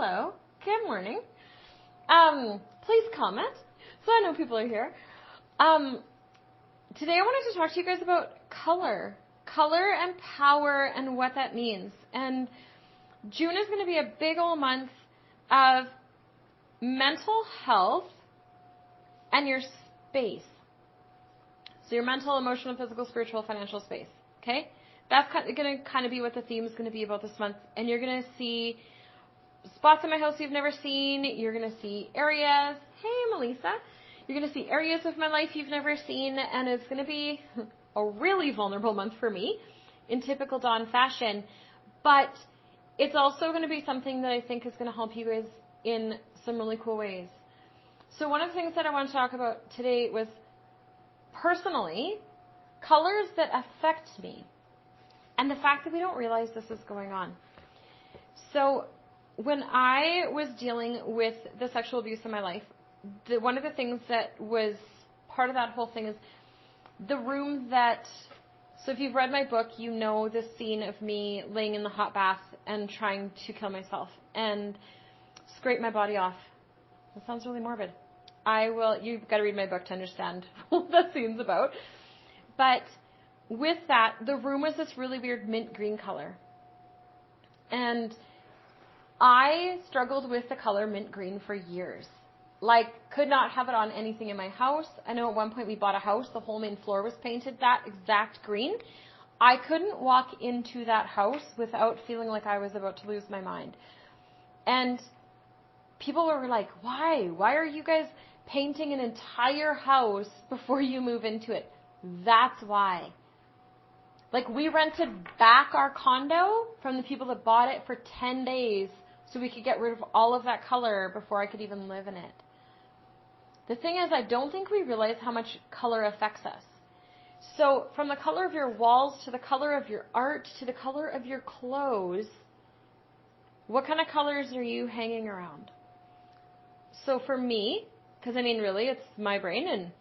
Hello. Good morning. Please comment so I know people are here. Today I wanted to talk to you guys about color and power and what that means. And June is going to be a big old month of mental health and your space. So your mental, emotional, physical, spiritual, financial space. Okay? That's going to kind of be what the theme is going to be about this month. And you're going to see spots in my house you've never seen. You're going to see areas. Hey, Melissa. You're going to see areas of my life you've never seen. And it's going to be a really vulnerable month for me in typical Dawn fashion. But it's also going to be something that I think is going to help you guys in some really cool ways. So one of the things that I want to talk about today was personally colors that affect me. And the fact that we don't realize this is going on. So when I was dealing with the sexual abuse in my life, one of the things that was part of that whole thing is the room that, so if you've read my book, you know the scene of me laying in the hot bath and trying to kill myself and scrape my body off. That sounds really morbid. You've got to read my book to understand what that scene's about. But with that, the room was this really weird mint green color. And I struggled with the color mint green for years. Like, could not have it on anything in my house. I know at one point we bought a house, the whole main floor was painted that exact green. I couldn't walk into that house without feeling like I was about to lose my mind. And people were like, why? Why are you guys painting an entire house before you move into it? That's why. Like, we rented back our condo from the people that bought it for 10 days so we could get rid of all of that color before I could even live in it. The thing is, I don't think we realize how much color affects us. So from the color of your walls to the color of your art to the color of your clothes, what kind of colors are you hanging around? So for me, because I mean, really, it's my brain and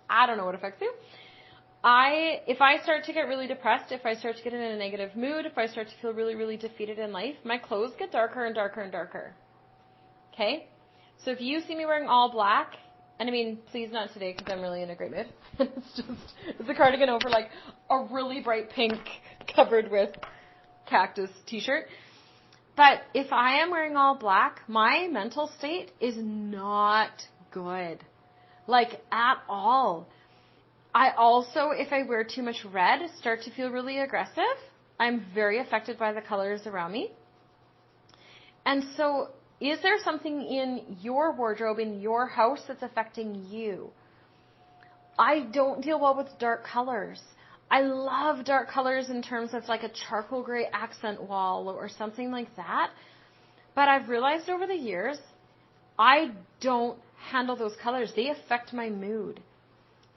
I don't know what affects you. If I start to get really depressed, if I start to get in a negative mood, if I start to feel really, really defeated in life, my clothes get darker and darker and darker. Okay? So if you see me wearing all black, and I mean, please not today because I'm really in a great mood. It's a cardigan over like a really bright pink covered with cactus t-shirt. But if I am wearing all black, my mental state is not good. Like, at all. I also, if I wear too much red, start to feel really aggressive. I'm very affected by the colors around me. And so, is there something in your wardrobe, in your house, that's affecting you? I don't deal well with dark colors. I love dark colors in terms of like a charcoal gray accent wall or something like that. But I've realized over the years, I don't handle those colors. They affect my mood.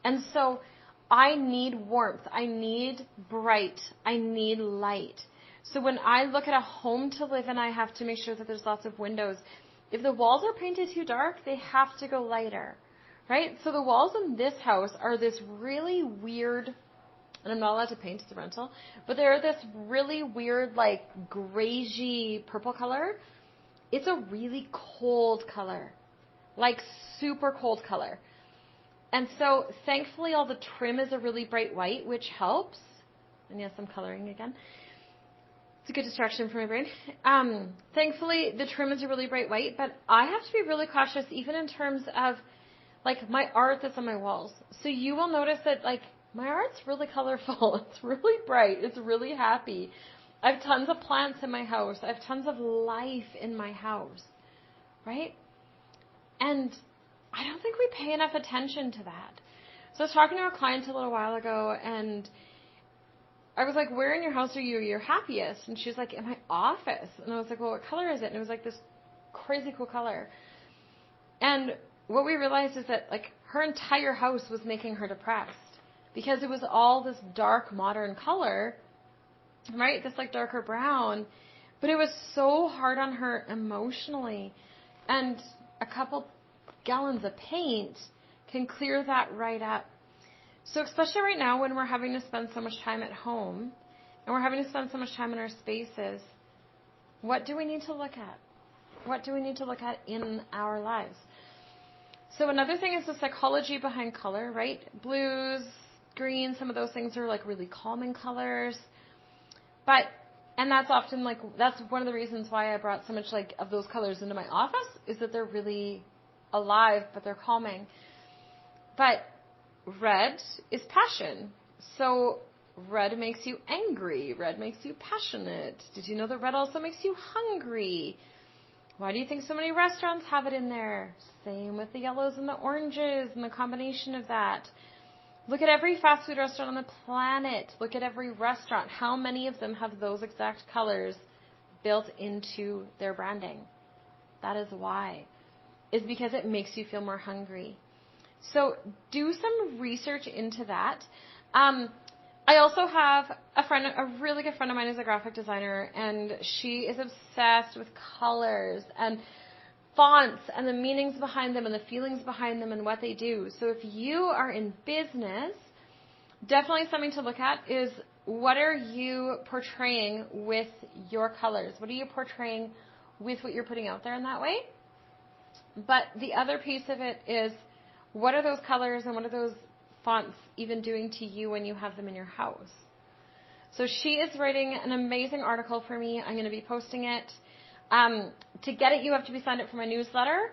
And so I need warmth. I need bright. I need light. So when I look at a home to live in, I have to make sure that there's lots of windows. If the walls are painted too dark, they have to go lighter, right? So the walls in this house are this really weird, and I'm not allowed to paint, it's a rental, but they're this really weird, like, grayish purple color. It's a really cold color, like super cold color. And so, thankfully, all the trim is a really bright white, which helps. And yes, I'm coloring again. It's a good distraction for my brain. Thankfully, the trim is a really bright white, but I have to be really cautious even in terms of, like, my art that's on my walls. So you will notice that, like, my art's really colorful. It's really bright. It's really happy. I have tons of plants in my house. I have tons of life in my house, right? And I don't think we pay enough attention to that. So I was talking to a client a little while ago, and I was like, where in your house are you your happiest? And she was like, in my office. And I was like, well, what color is it? And it was like this crazy cool color. And what we realized is that, like, her entire house was making her depressed because it was all this dark modern color, right? This like darker brown. But it was so hard on her emotionally. And a couple gallons of paint can clear that right up. So especially right now when we're having to spend so much time at home and we're having to spend so much time in our spaces, what do we need to look at? what do we need to look at in our lives? So another thing is the psychology behind color, right? Blues, greens, some of those things are like really calming colors. And that's often like, that's one of the reasons why I brought so much like of those colors into my office, is that they're really alive, but they're calming. But red is passion. So red makes you angry. Red makes you passionate. Did you know that red also makes you hungry? Why do you think so many restaurants have it in there? Same with the yellows and the oranges and the combination of that. Look at every fast food restaurant on the planet. Look at every restaurant. How many of them have those exact colors built into their branding? That is why. Is because it makes you feel more hungry. So do some research into that. I also have a really good friend of mine is a graphic designer, and she is obsessed with colors and fonts and the meanings behind them and the feelings behind them and what they do. So if you are in business, definitely something to look at is, what are you portraying with your colors? What are you portraying with what you're putting out there in that way? But the other piece of it is, what are those colors and what are those fonts even doing to you when you have them in your house? So she is writing an amazing article for me. I'm going to be posting it. To get it, you have to be signed up for my newsletter.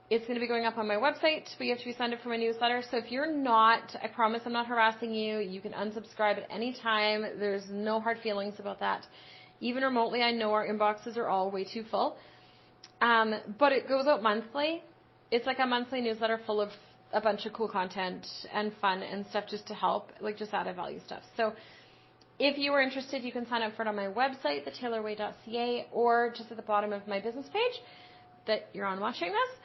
It's going to be going up on my website, but you have to be signed up for my newsletter. So if you're not, I promise I'm not harassing you. You can unsubscribe at any time. There's no hard feelings about that. Even remotely, I know our inboxes are all way too full. But it goes out monthly. It's like a monthly newsletter full of a bunch of cool content and fun and stuff just to help, like just added value stuff. So if you are interested, you can sign up for it on my website, thetaylorway.ca, or just at the bottom of my business page that you're on watching this.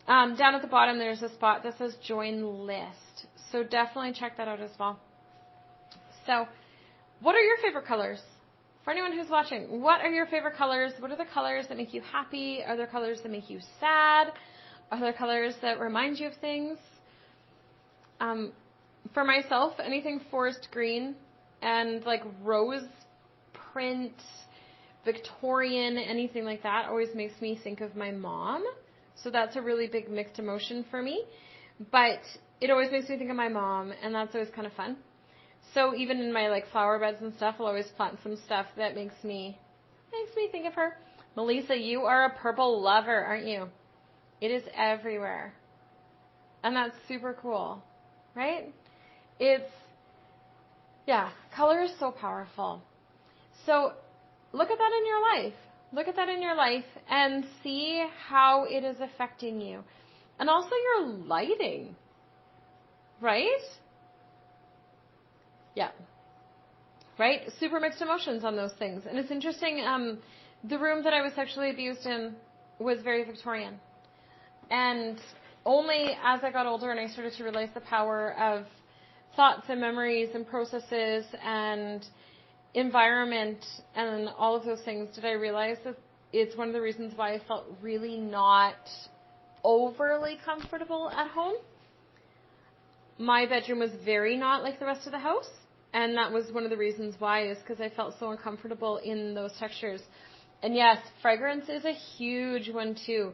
Down at the bottom, there's a spot that says Join List. So definitely check that out as well. So what are your favorite colors? For anyone who's watching, what are your favorite colors? What are the colors that make you happy? Are there colors that make you sad? Are there colors that remind you of things? For myself, anything forest green and like rose print, Victorian, anything like that always makes me think of my mom. So that's a really big mixed emotion for me. But it always makes me think of my mom, and that's always kind of fun. So even in my like flower beds and stuff, I'll always plant some stuff that makes me think of her. Melissa, you are a purple lover, aren't you? It is everywhere. And that's super cool, right? Color is so powerful. So look at that in your life. Look at that in your life and see how it is affecting you. And also your lighting, right? Yeah. Right? Super mixed emotions on those things. And it's interesting, the room that I was sexually abused in was very Victorian. And only as I got older and I started to realize the power of thoughts and memories and processes and environment and all of those things did I realize that it's one of the reasons why I felt really not overly comfortable at home. My bedroom was very not like the rest of the house. And that was one of the reasons why, is because I felt so uncomfortable in those textures. And yes, fragrance is a huge one too.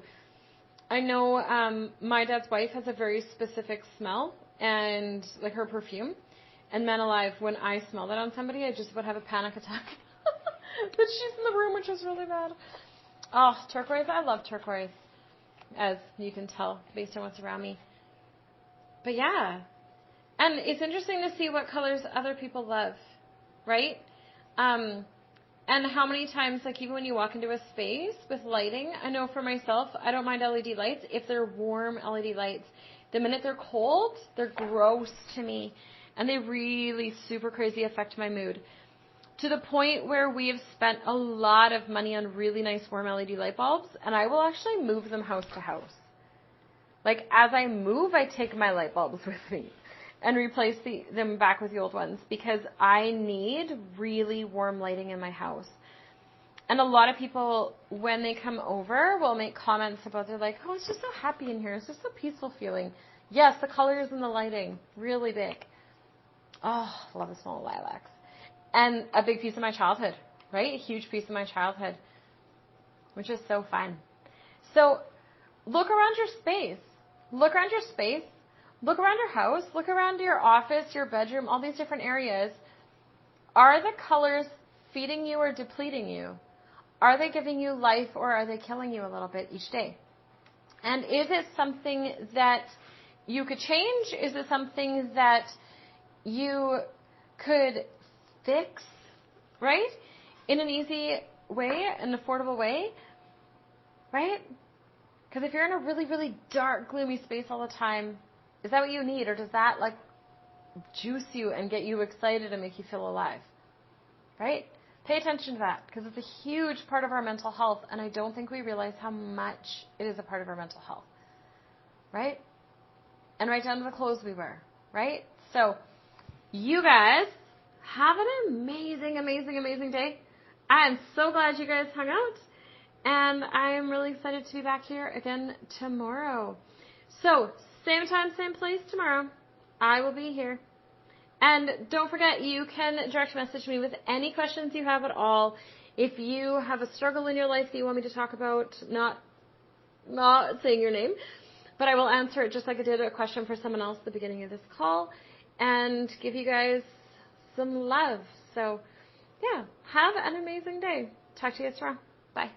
I know my dad's wife has a very specific smell, and like her perfume. And man alive, when I smell that on somebody, I just would have a panic attack. But she's in the room, which is really bad. Oh, turquoise. I love turquoise, as you can tell based on what's around me. But yeah. And it's interesting to see what colors other people love, right? And how many times, like even when you walk into a space with lighting, I know for myself, I don't mind LED lights if they're warm LED lights. The minute they're cold, they're gross to me. And they really super crazy affect my mood. To the point where we have spent a lot of money on really nice warm LED light bulbs, and I will actually move them house to house. Like as I move, I take my light bulbs with me and replace them back with the old ones, because I need really warm lighting in my house. And a lot of people, when they come over, will make comments about, they're like, oh, it's just so happy in here. It's just a peaceful feeling. Yes, the colors and the lighting, really big. Oh, I love the smell of lilacs. And a big piece of my childhood, right? A huge piece of my childhood, which is so fun. So look around your space. Look around your space. Look around your house. Look around your office, your bedroom, all these different areas. Are the colors feeding you or depleting you? Are they giving you life or are they killing you a little bit each day? And is it something that you could change? Is it something that you could fix, right? In an easy way, an affordable way, right? Because if you're in a really, really dark, gloomy space all the time, is that what you need? Or does that like juice you and get you excited and make you feel alive? Right? Pay attention to that because it's a huge part of our mental health and I don't think we realize how much it is a part of our mental health. Right? And right down to the clothes we wear. Right? So, you guys have an amazing, amazing, amazing day. I am so glad you guys hung out. And I am really excited to be back here again tomorrow. So, same time, same place tomorrow. I will be here. And don't forget, you can direct message me with any questions you have at all. If you have a struggle in your life that you want me to talk about, not saying your name, but I will answer it just like I did a question for someone else at the beginning of this call and give you guys some love. So, yeah, have an amazing day. Talk to you guys tomorrow. Bye.